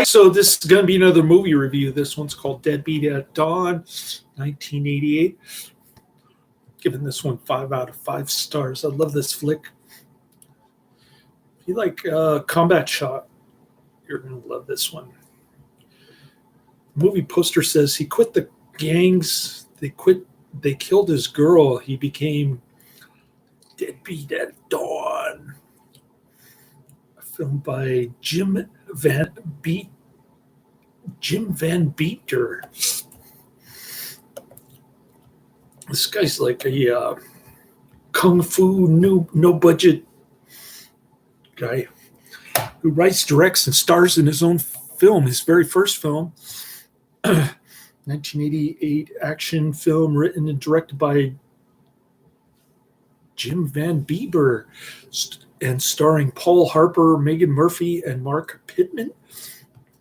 So this is going to be another movie review. This one's called Deadbeat at Dawn, 1988. Giving this one 5 out of 5 stars. I love this flick. If you like combat shot, you're going to love this one. The movie poster says he quit the gangs. They killed his girl. He became Deadbeat at Dawn. A film by Jim Van Beeter. This guy's like a kung fu no budget guy who writes, directs, and stars in his own film. His very first film, 1988 action film written and directed by Jim Van Bieber and starring Paul Harper, Megan Murphy, and Mark Pittman.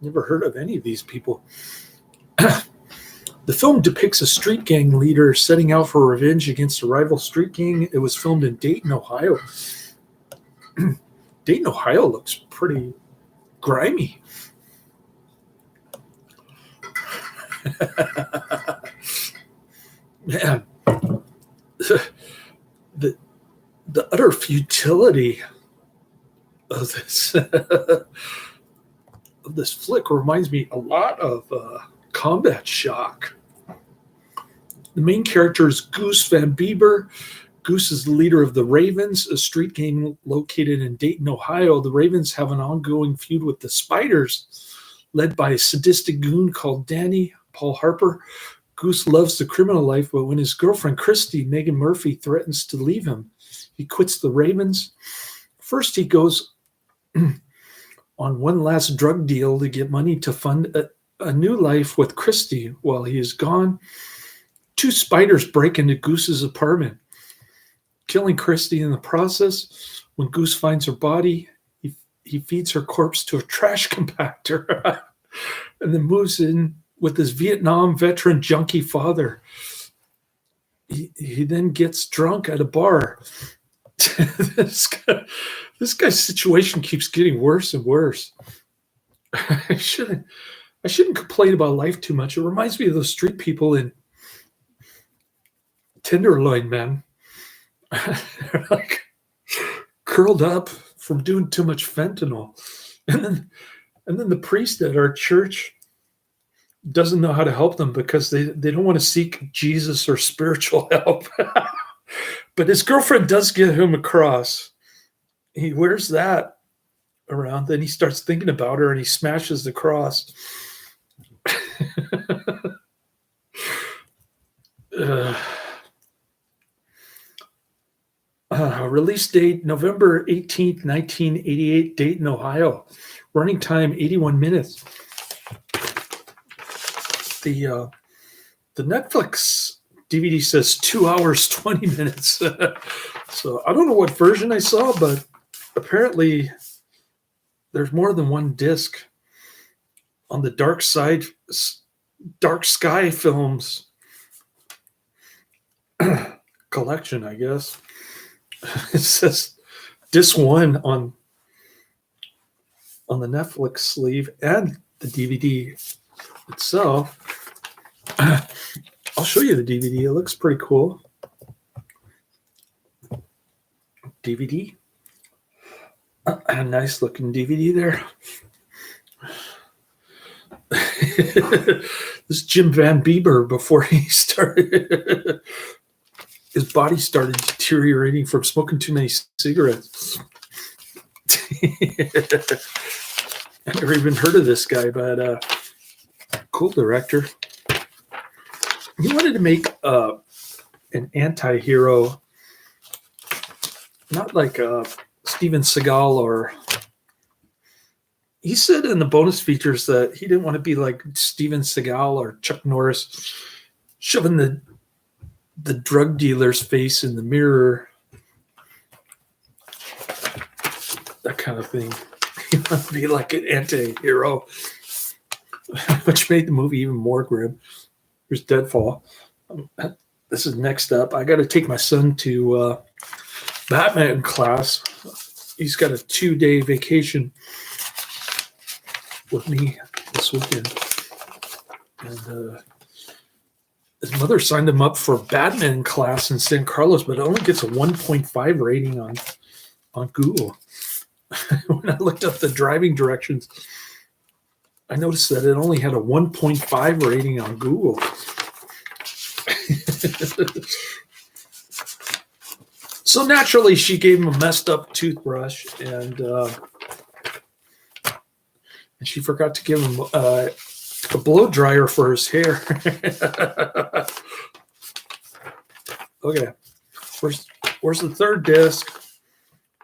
Never heard of any of these people. The film depicts a street gang leader setting out for revenge against a rival street gang. It was filmed in Dayton, Ohio. Dayton, Ohio looks pretty grimy. Man, the utter futility of this flick reminds me a lot of Combat Shock. The main character is Goose Van Bieber. Goose is the leader of the Ravens, a street gang located in Dayton, Ohio. The Ravens have an ongoing feud with the Spiders, led by a sadistic goon called Danny, Paul Harper. Goose loves the criminal life, but when his girlfriend, Christy, Megan Murphy, threatens to leave him, he quits the Ravens. First, he goes on one last drug deal to get money to fund a new life with Christy. While he is gone, 2 spiders break into Goose's apartment, killing Christy in the process. When Goose finds her body, he feeds her corpse to a trash compactor and then moves in with his Vietnam veteran junkie father. He then gets drunk at a bar. This guy's situation keeps getting worse and worse. I shouldn't complain about life too much. It reminds me of those street people in Tenderloin, man. They're like curled up from doing too much fentanyl. And then the priest at our church doesn't know how to help them because they don't want to seek Jesus or spiritual help. But his girlfriend does give him a cross. He wears that around. Then he starts thinking about her and he smashes the cross. Release date November 18th, 1988, Dayton, Ohio. Running time 81 minutes. The Netflix DVD says 2 hours, 20 minutes. So I don't know what version I saw, but apparently there's more than one disc on the Dark Sky Films collection, I guess. It says disc 1 on the Netflix sleeve and the DVD itself. I'll show you the DVD. It looks pretty cool. DVD. A nice looking DVD there. This Jim Van Bieber, before he started, his body started deteriorating from smoking too many cigarettes. I never even heard of this guy, but cool director. He wanted to make an anti-hero, not like Steven Seagal, or he said in the bonus features that he didn't want to be like Steven Seagal or Chuck Norris, shoving the drug dealer's face in the mirror, that kind of thing. He wanted to be like an anti-hero, which made the movie even more grim. Here's Deadfall. This is next up. I got to take my son to Batman class. He's got a 2-day vacation. with me this weekend. And his mother signed him up for badminton class in San Carlos, but it only gets a 1.5 rating on Google. When I looked up the driving directions, I noticed that it only had a 1.5 rating on Google. So naturally, she gave him a messed up toothbrush, and she forgot to give him a blow dryer for his hair. Okay, where's the third disc?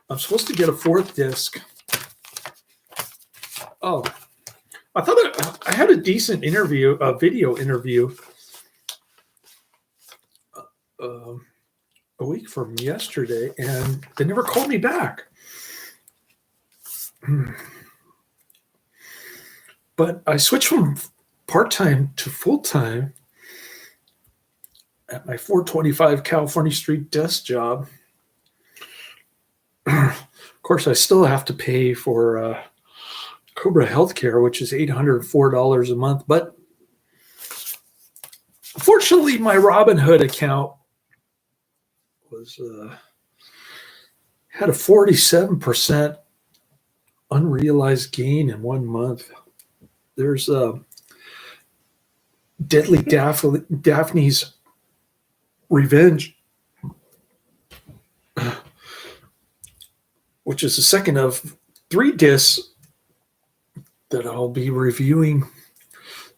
I'm supposed to get a fourth disc. Oh, I thought I had a decent interview, a video interview, a week from yesterday, and they never called me back. But I switched from part-time to full-time at my 425 California Street desk job. Of course, I still have to pay for Cobra Healthcare, which is $804 a month. But fortunately, my Robinhood account had a 47% unrealized gain in 1 month. There's Deadly Daphne's Revenge, which is the second of 3 discs that I'll be reviewing.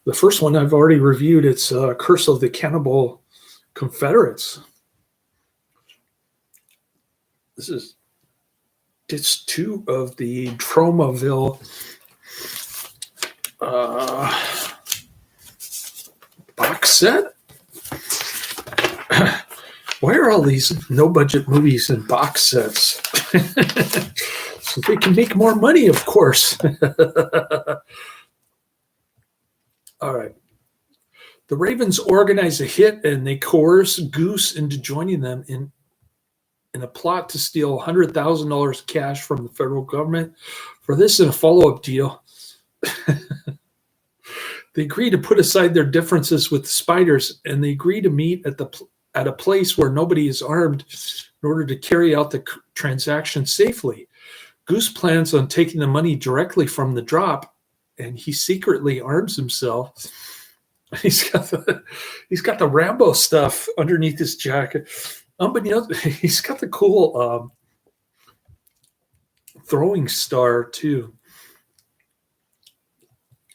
The first one I've already reviewed. It's Curse of the Cannibal Confederates. This is disc 2 of the Tromaville box set. Why are all these no-budget movies in box sets? So they can make more money, of course. All right. The Ravens organize a hit, and they coerce Goose into joining them in a plot to steal $100,000 cash from the federal government. For this and a follow-up deal, they agree to put aside their differences with the Spiders, and they agree to meet at a place where nobody is armed in order to carry out the transaction safely. Goose plans on taking the money directly from the drop, and he secretly arms himself. He's got the Rambo stuff underneath his jacket. Unbeknownst, he's got the cool throwing star too.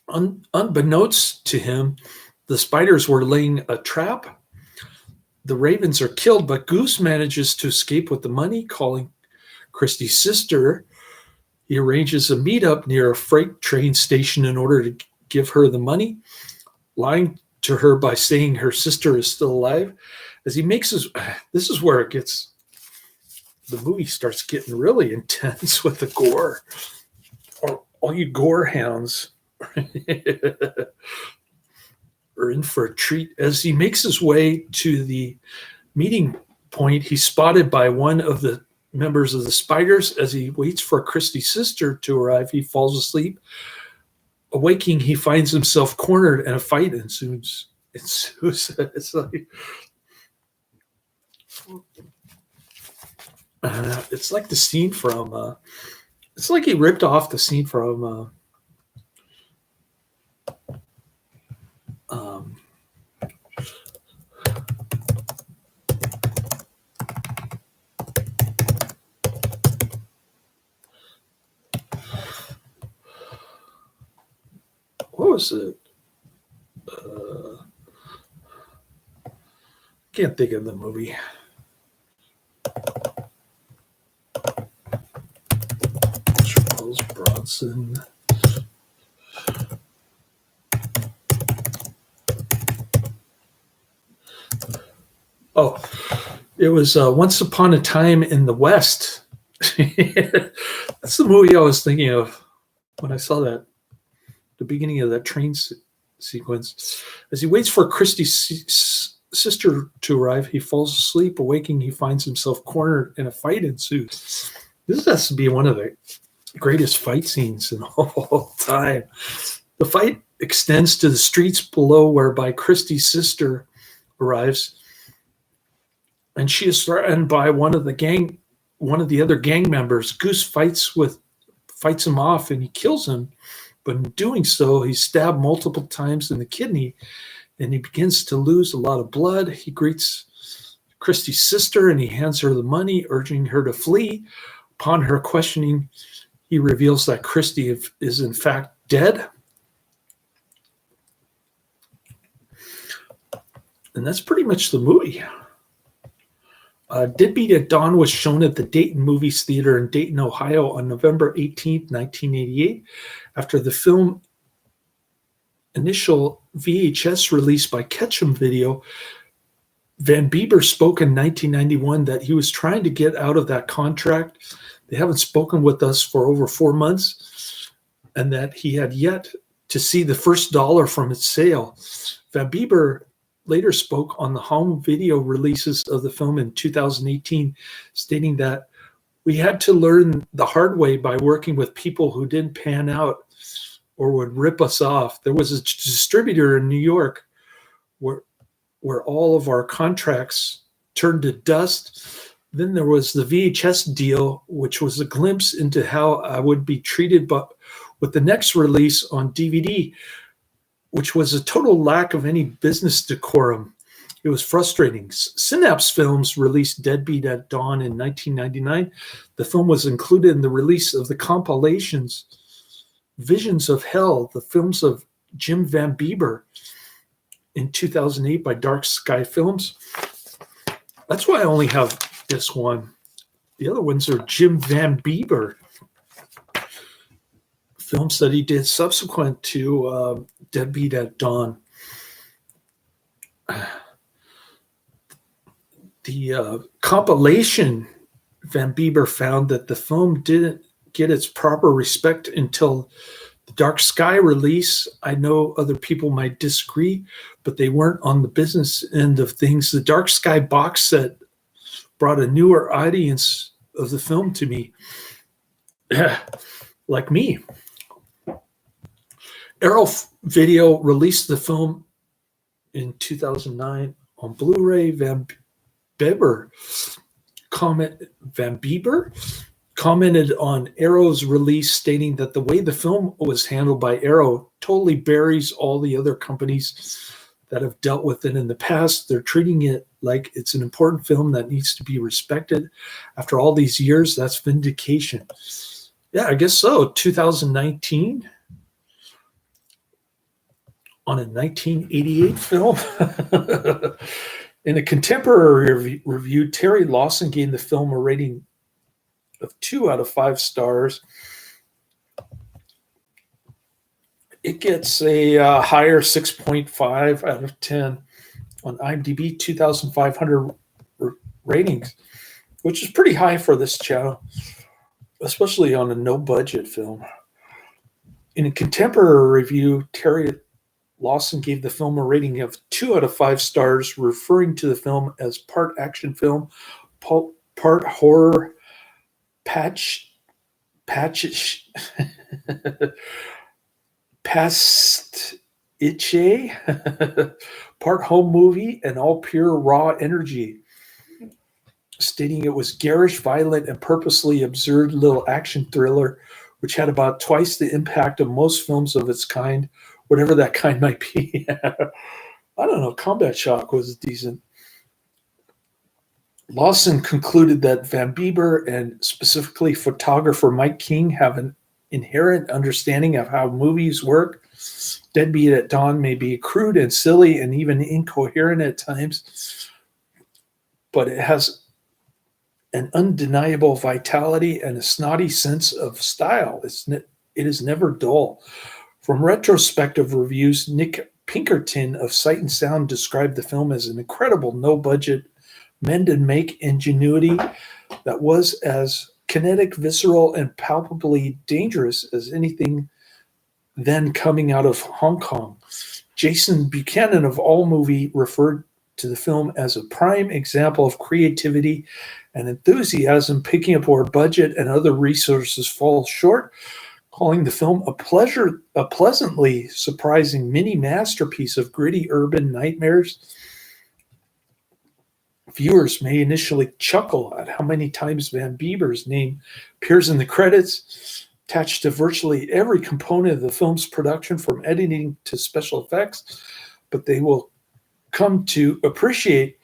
Unbeknownst to him, the Spiders were laying a trap. The Ravens are killed, but Goose manages to escape with the money, calling Christie's sister. He arranges a meetup near a freight train station in order to give her the money, lying to her by saying her sister is still alive. As he makes his, this is where the movie starts getting really intense with the gore. All you gore hounds are in for a treat. As he makes his way to the meeting point, he's spotted by one of the members of the Spiders. As he waits for Christie's sister to arrive, he falls asleep. Awaking, he finds himself cornered and a fight ensues. It's like the scene from it's like he ripped off the scene from what was it? Can't think of the movie. Charles Bronson. Oh, it was Once Upon a Time in the West. That's the movie I was thinking of when I saw that. The beginning of that train sequence. As he waits for Christie's sister to arrive, he falls asleep. Awaking, he finds himself cornered and a fight ensues. This has to be one of the greatest fight scenes in all time. The fight extends to the streets below, whereby Christie's sister arrives, and she is threatened by one of the other gang members. Goose fights him off, and he kills him. But in doing so, he's stabbed multiple times in the kidney, and he begins to lose a lot of blood. He greets Christie's sister, and he hands her the money, urging her to flee. Upon her questioning, he reveals that Christie is in fact dead. And that's pretty much the movie. Deadbeat at Dawn was shown at the Dayton Movies Theater in Dayton, Ohio on November 18th, 1988. After the film initial VHS release by Ketchum Video, Van Bieber spoke in 1991 that he was trying to get out of that contract. They haven't spoken with us for over 4 months, and that he had yet to see the first dollar from its sale. Van Bieber later spoke on the home video releases of the film in 2018, stating that we had to learn the hard way by working with people who didn't pan out or would rip us off. There was a distributor in New York where all of our contracts turned to dust. Then there was the VHS deal, which was a glimpse into how I would be treated, but with the next release on DVD, which was a total lack of any business decorum. It was frustrating. Synapse Films released Deadbeat at Dawn in 1999. The film was included in the release of the compilations Visions of Hell, the films of Jim Van Bieber, in 2008 by Dark Sky Films. That's why I only have this one. The other ones are Jim Van Bieber films that he did subsequent to Deadbeat at Dawn. The compilation, Van Bieber found that the film didn't get its proper respect until the Dark Sky release. I know other people might disagree, but they weren't on the business end of things. The Dark Sky box set brought a newer audience of the film to me, like me. Arrow Video released the film in 2009 on Blu-ray. Van Bieber commented on Arrow's release, stating that the way the film was handled by Arrow totally buries all the other companies that have dealt with it in the past. They're treating it like it's an important film that needs to be respected. After all these years, that's vindication. Yeah, I guess so. 2019 on a 1988 film. In a contemporary review, Terry Lawson gave the film a rating of 2 out of 5 stars. It gets a higher 6.5 out of 10 on IMDb, 2,500 ratings, which is pretty high for this channel, especially on a no-budget film. In a contemporary review, Terry Lawson gave the film a rating of 2 out of 5 stars, referring to the film as part action film, part horror, pastiche, part home movie, and all pure raw energy, stating it was garish, violent, and purposely absurd little action thriller, which had about twice the impact of most films of its kind, whatever that kind might be. I don't know. Combat Shock was decent. Lawson concluded that Van Bieber and specifically photographer Mike King have an inherent understanding of how movies work. Deadbeat at Dawn may be crude and silly and even incoherent at times, but it has an undeniable vitality and a snotty sense of style. It is never dull. From retrospective reviews, Nick Pinkerton of Sight and Sound described the film as an incredible no-budget, mend-and-make ingenuity that was as kinetic, visceral, and palpably dangerous as anything then coming out of Hong Kong. Jason Buchanan of AllMovie referred to the film as a prime example of creativity and enthusiasm, picking up where budget and other resources fall short, calling the film a pleasantly surprising mini masterpiece of gritty urban nightmares. Viewers may initially chuckle at how many times Van Bieber's name appears in the credits, attached to virtually every component of the film's production, from editing to special effects, but they will come to appreciate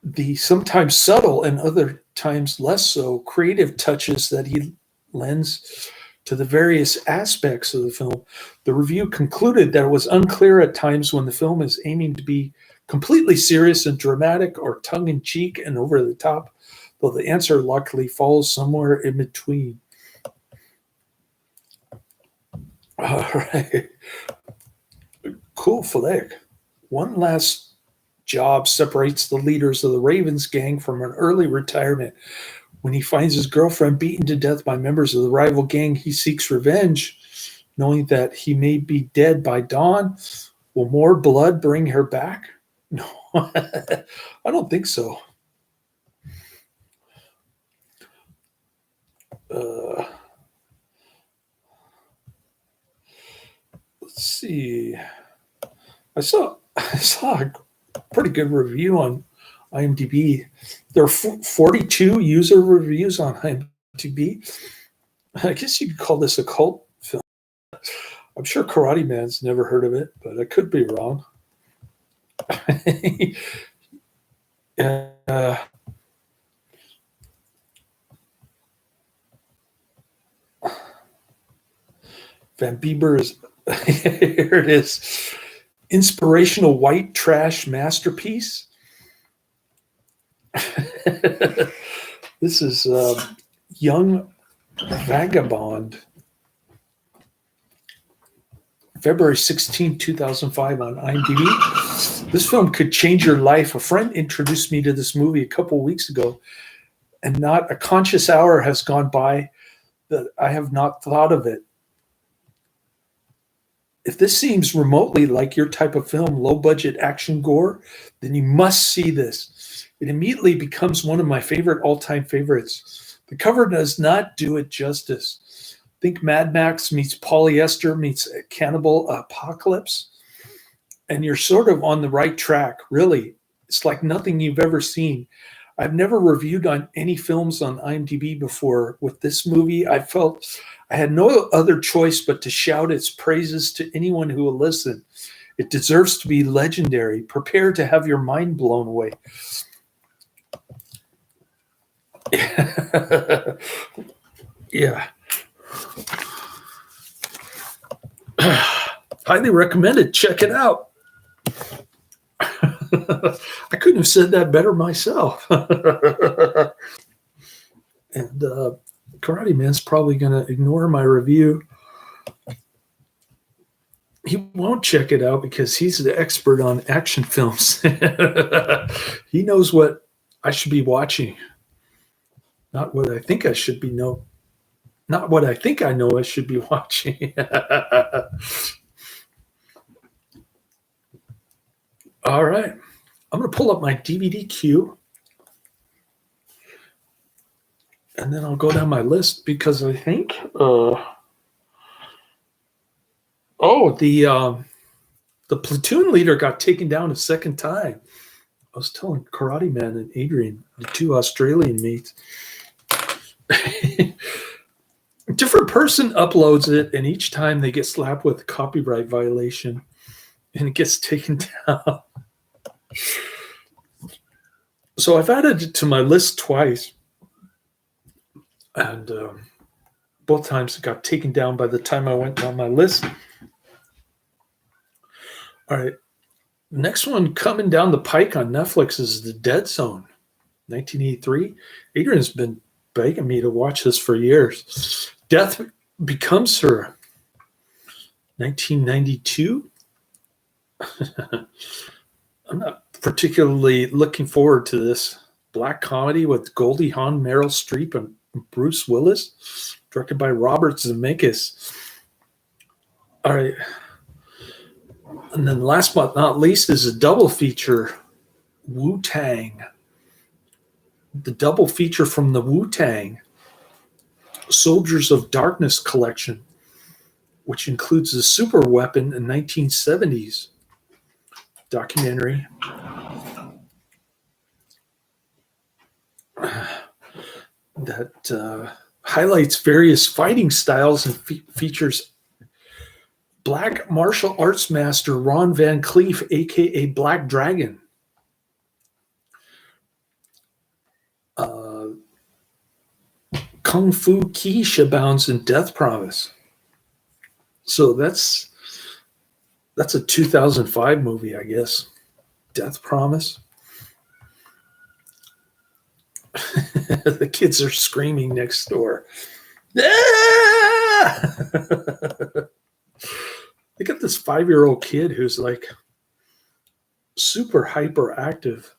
the sometimes subtle and other times less so creative touches that he lends to the various aspects of the film. The review concluded that it was unclear at times when the film is aiming to be completely serious and dramatic or tongue-in-cheek and over the top, though the answer luckily falls somewhere in between. All right. Cool flick. One last job separates the leaders of the Ravens gang from an early retirement. When he finds his girlfriend beaten to death by members of the rival gang, he seeks revenge, knowing that he may be dead by dawn. Will more blood bring her back? No, I don't think so. Let's see. I saw a pretty good review on IMDb. There are 42 user reviews on IMDb. I guess you could call this a cult film. I'm sure Karate Man's never heard of it, but I could be wrong. Van Bieber's, here it is, inspirational white trash masterpiece. This is Young Vagabond. February 16, 2005 on IMDb. This film could change your life. A friend introduced me to this movie a couple weeks ago, and not a conscious hour has gone by that I have not thought of it. If this seems remotely like your type of film, low-budget action gore, then you must see this. It immediately becomes one of my favorite all-time favorites. The cover does not do it justice. Think Mad Max meets polyester meets Cannibal Apocalypse, and you're sort of on the right track, really. It's like nothing you've ever seen. I've never reviewed on any films on IMDb before. With this movie, I felt I had no other choice but to shout its praises to anyone who will listen. It deserves to be legendary. Prepare to have your mind blown away. Yeah. Highly recommended. Check it out. I couldn't have said that better myself. And Karate Man's probably going to ignore my review. He won't check it out because he's the expert on action films. He knows what I should be watching, not what I think I should be not what I think I know I should be watching. All right. I'm going to pull up my DVD queue, and then I'll go down my list because I think the platoon leader got taken down a second time. I was telling Karate Man and Adrian, the two Australian mates. A different person uploads it, and each time they get slapped with a copyright violation, and it gets taken down. So I've added it to my list twice, and both times it got taken down by the time I went down my list. All right. Next one coming down the pike on Netflix is The Dead Zone, 1983. Adrian's been begging me to watch this for years. Death Becomes Her, 1992. I'm not particularly looking forward to this. Black comedy with Goldie Hawn, Meryl Streep, and Bruce Willis, directed by Robert Zemeckis. All right. And then last but not least is a double feature, Wu-Tang. The double feature from the Wu-Tang Soldiers of Darkness collection, which includes the Super Weapon in 1970s documentary that highlights various fighting styles and features Black martial arts master Ron Van Cleef, aka Black Dragon. Kung Fu Quiche abounds in Death Promise. So that's a 2005 movie, I guess. Death Promise. The kids are screaming next door. Ah! They got this 5-year-old kid who's like super hyperactive.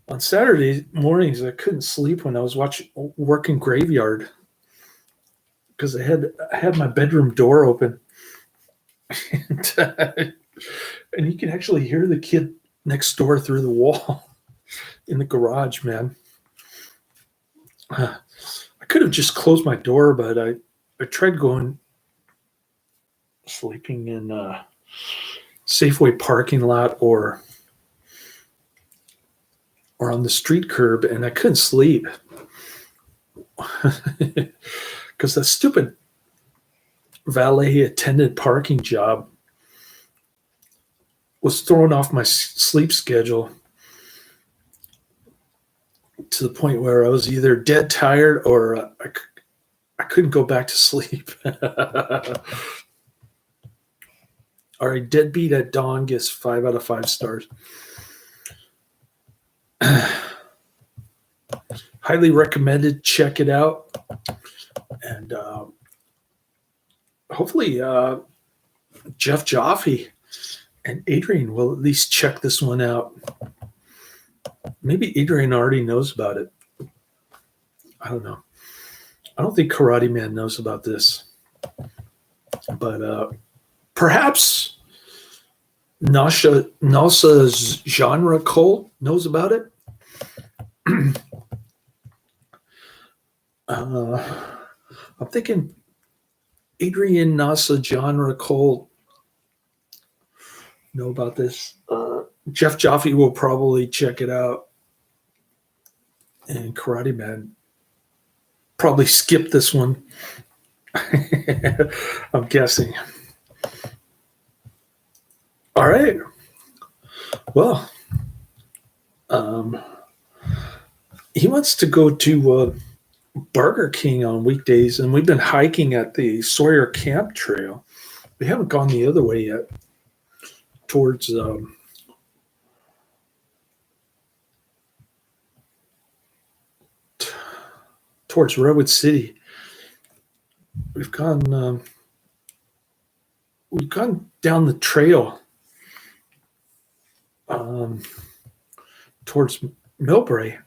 On Saturday mornings, I couldn't sleep when I was working graveyard because I had my bedroom door open, and you can actually hear the kid next door through the wall in the garage. Man, I could have just closed my door, but I tried sleeping in a Safeway parking lot or on the street curb, and I couldn't sleep because that stupid valet attendant parking job was throwing off my sleep schedule to the point where I was either dead tired or I couldn't go back to sleep. All right, Deadbeat at Dawn gets 5 out of 5 stars. Highly recommended. Check it out. And hopefully Jeff Jaffe and Adrian will at least check this one out. Maybe Adrian already knows about it. I don't know. I don't think Karate Man knows about this. But perhaps NASA's Genre Cult knows about it. I'm thinking Adrian, NASA, Genre Cult know about this. Jeff Jaffe will probably check it out. And Karate Man probably skip this one. I'm guessing. All right. Well, he wants to go to Burger King on weekdays, and we've been hiking at the Sawyer Camp Trail. We haven't gone the other way yet, towards Redwood City. We've gone down the trail towards Millbrae,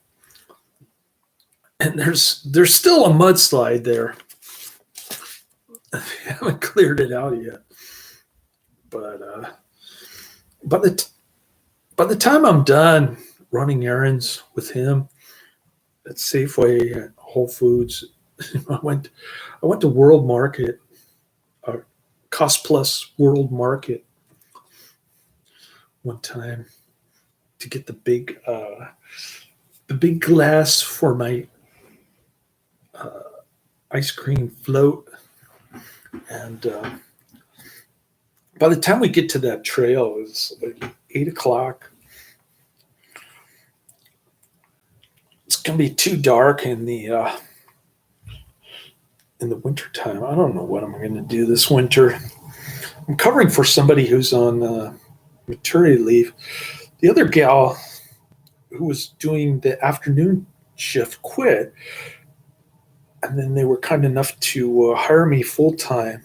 and there's still a mudslide there. They haven't cleared it out yet, but by the time I'm done running errands with him at Safeway, at Whole Foods, I went to World Market, Cost Plus World Market one time to get the big glass for my ice cream float. And by the time we get to that trail, it's like 8 o'clock. It's gonna be too dark in the winter time. I don't know what I'm going to do this winter. I'm covering for somebody who's on maternity leave. The other gal who was doing the afternoon shift quit, and then they were kind enough to hire me full time,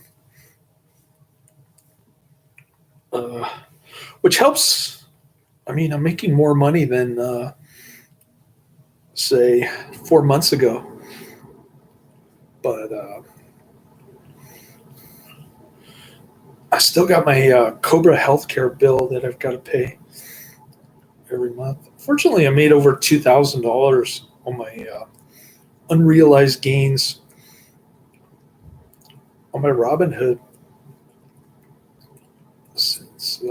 which helps. I mean, I'm making more money than say 4 months ago, but I still got my Cobra healthcare bill that I've got to pay every month. Fortunately, I made over $2,000 on my unrealized gains on my Robinhood since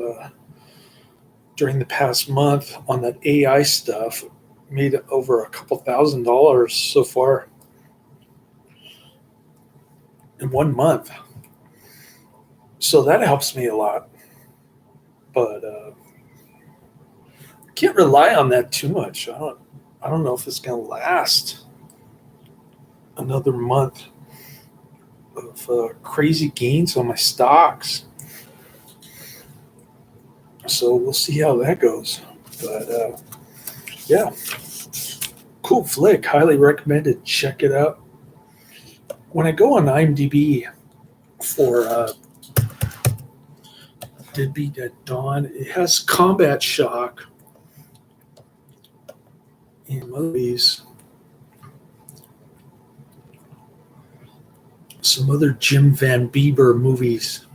during the past month on that AI stuff. Made over a couple $1,000s so far in 1 month. So that helps me a lot. But can't rely on that too much. I don't know if it's going to last another month of crazy gains on my stocks. So we'll see how that goes. But yeah, cool flick. Highly recommended. Check it out. When I go on IMDb for Deadbeat at Dawn, it has Combat Shock in movies. Some other Jim Van Bieber movies.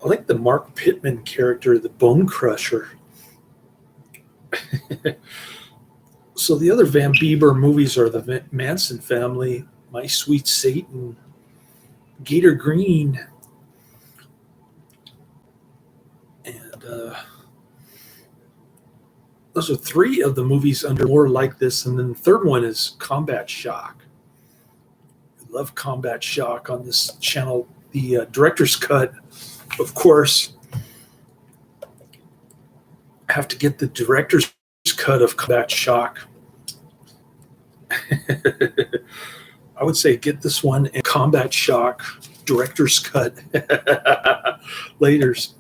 I like the Mark Pittman character, the Bone Crusher. So the other Van Bieber movies are the Manson Family, My Sweet Satan, Gator Green, and those are three of the movies under More Like This, and then the third one is Combat Shock. I love Combat Shock on this channel. The director's cut, of course. I have to get the director's cut of Combat Shock. I would say get this one and Combat Shock director's cut. Laters.